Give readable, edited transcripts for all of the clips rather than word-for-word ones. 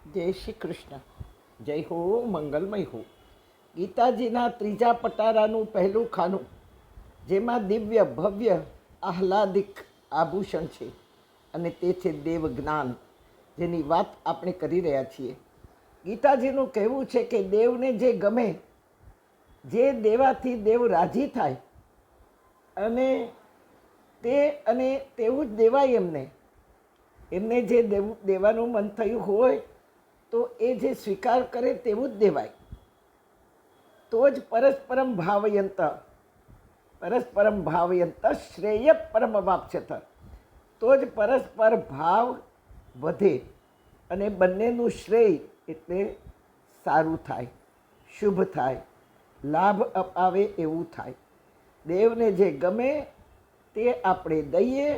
જય શ્રી કૃષ્ણ. જય હો, મંગલમય હો. ગીતાજીના ત્રીજા પટારાનું પહેલું ખાનું, જેમાં દિવ્ય ભવ્ય આહલાદિક આભૂષણ છે, અને તે છે દેવ જ્ઞાન, જેની વાત આપણે કરી રહ્યા છીએ. ગીતાજીનું કહેવું છે કે દેવને જે ગમે, જે દેવાથી દેવ રાજી થાય, અને તેવું જ દેવાય એમને જે દેવાનું મન થયું હોય તો એ જે સ્વીકાર કરે તેવું જ દેવાય. તો જ પરસ્પરમ ભાવયંત શ્રેય પરમ વાપ્સ્યથ, તો જ પરસ્પર ભાવ વધે અને બંનેનું શ્રેય એટલે સારું થાય, શુભ થાય, લાભ અપાવે એવું થાય. દેવને જે ગમે તે આપણે દઈએ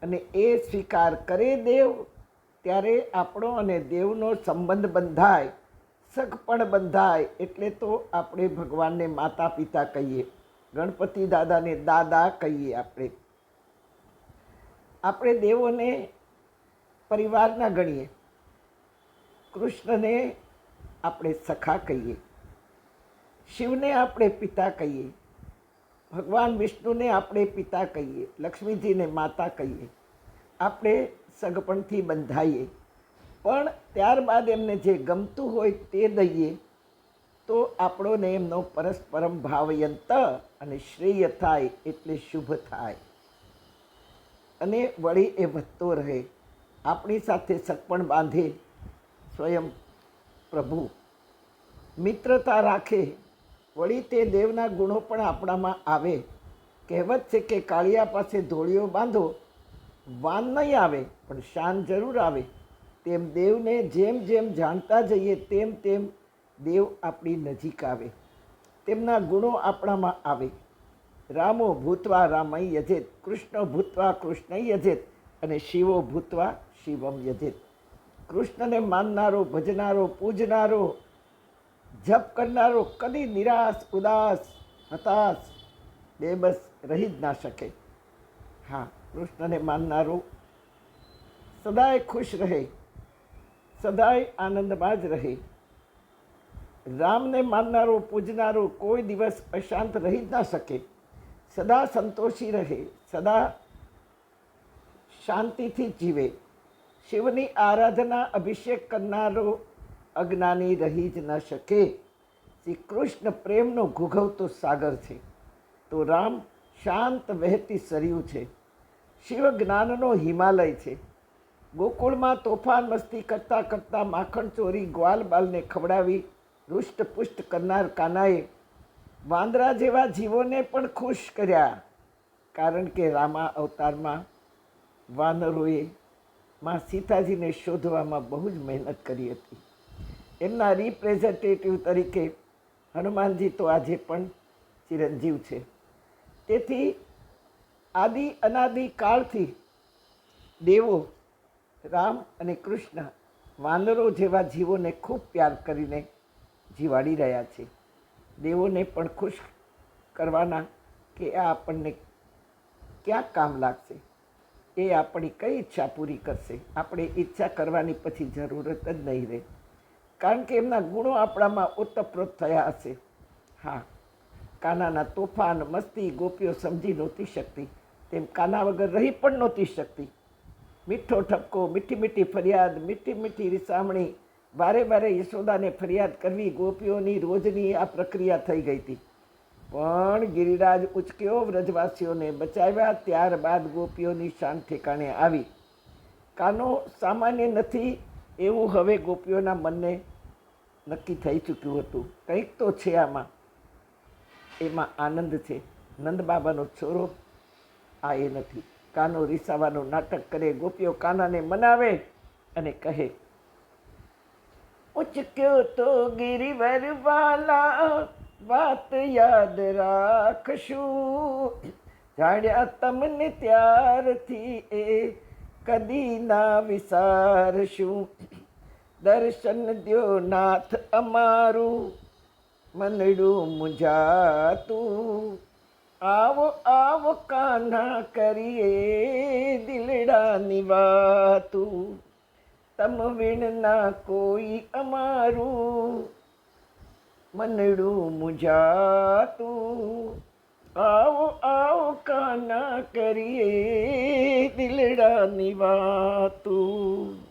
અને એ સ્વીકાર કરે દેવ, ત્યારે આપણો અને દેવનો સંબંધ બંધાય, સગપણ બંધાય. એટલે તો આપણે ભગવાનને માતા પિતા કહીએ, ગણપતિ દાદાને દાદા કહીએ. આપણે દેવોને પરિવારના ગણીએ, કૃષ્ણને આપણે સખા કહીએ, શિવને આપણે પિતા કહીએ, ભગવાન વિષ્ણુને આપણે પિતા કહીએ, લક્ષ્મીજીને માતા કહીએ. આપણે સગપણથી બંધાઈએ, પણ ત્યારબાદ એમને જે ગમતું હોય તે દઈએ, તો આપણોને એમનો પરસ્પરમ ભાવયંત અને શ્રેય થાય, એટલે શુભ થાય. અને વળી એ વધતો રહે, આપણી સાથે સગપણ બાંધે સ્વયં પ્રભુ, મિત્રતા રાખે. વળી તે દેવના ગુણો પણ આપણામાં આવે. કહેવત છે કે કાળિયા પાસે ધોળિયો બાંધો, વાન નહીં આવે પણ શાન જરૂર આવે. તેમ દેવને જેમ જેમ જાણતા જઈએ તેમ તેમ દેવ આપણી નજીક આવે, તેમના ગુણો આપણામાં આવે. રામો ભૂતવા રામય યજેત, કૃષ્ણ ભૂતવા કૃષ્ણ યજેત, અને શિવો ભૂતવા શિવમ યજેત. કૃષ્ણને માનનારો, ભજનારો, પૂજનારો, જપ કરનારો કદી નિરાશ, ઉદાસ, હતાશ, બેબસ રહી જ ના શકે. હા, કૃષ્ણને માનનારો સદાય ખુશ રહે, સદાય આનંદમાં જ રહે. રામને માનનારો, પૂજનારો કોઈ દિવસ અશાંત રહી જ ના શકે, સદા સંતોષી રહે, સદા શાંતિથી જીવે. શિવની આરાધના, અભિષેક કરનારો અજ્ઞાની રહી જ ન શકે. શ્રી કૃષ્ણ પ્રેમનો ઘૂઘવતો સાગર છે, તો રામ શાંત વહેતી સરયુ છે. શિવ જ્ઞાનનો હિમાલય છે. ગોકુળમાં તોફાન મસ્તી કરતાં કરતાં માખણ ચોરી ગ્વાલ બાલને ખવડાવી રૂષ્ટપુષ્ટ કરનાર કાનાએ વાંદરા જેવા જીવોને પણ ખુશ કર્યા. કારણ કે રામા અવતારમાં વાનરોએ માં સીતાજીને શોધવામાં બહુ જ મહેનત કરી હતી. એમના રિપ્રેઝેન્ટેટિવ તરીકે હનુમાનજી તો આજે પણ ચિરંજીવ છે. તેથી આદિ અનાદિ કાળથી દેવો રામ અને કૃષ્ણ વાનરો જેવા જીવોને ખૂબ પ્યાર કરીને જીવાડી રહ્યા છે. દેવોને પણ ખુશ કરવાના કે આ આપણને ક્યાં કામ લાગશે, એ આપણી કઈ ઈચ્છા પૂરી કરશે. આપણે ઈચ્છા કરવાની પછી જરૂરત જ નહીં રહે, કારણ કે એમના ગુણો આપણામાં ઓતપ્રોત થયા હશે. હા, કાનાના તોફાન મસ્તી ગોપીઓ સમજી નહોતી શકતી, તેમ કાના વગર રહી પણ નહોતી શકતી. મીઠો ઠપકો, મીઠી મીઠી ફરિયાદ, મીઠી મીઠી રીસામણી, વારે વારે યશોદાને ફરિયાદ કરવી, ગોપીઓની રોજની આ પ્રક્રિયા થઈ ગઈ હતી. પણ ગિરિરાજ ઉચક્યો, વ્રજવાસીઓને બચાવ્યા, ત્યારબાદ ગોપીઓની શાન ઠેકાણે આવી. કાનો સામાન્ય નથી એવું હવે ગોપીઓના મનને નક્કી થઈ ચૂક્યું હતું. કંઈક તો છે આમાં, એમાં આનંદ છે. નંદ બાબાનો છોરો આ એ નથી. કાનો રીસાવાનું નાટક કરે, ગોપીઓ કાનાને મનાવે અને કહે, ઉચક્યો તો ગિરિવર વાલા, વાત યાદ રાખશું, જાણ્યા તમને ત્યારથી એ કદી ના વિસારશું. દર્શન દ્યો નાથ અમારું, મનડું મુંજાતું, આવો આવો કાન્હા કરીએ દિલડાની વાતું. તમ વિણના કોઈ અમારું મનડું મુંજાતું. આવો આવો કાના કરીએ દિલડાની વાતું.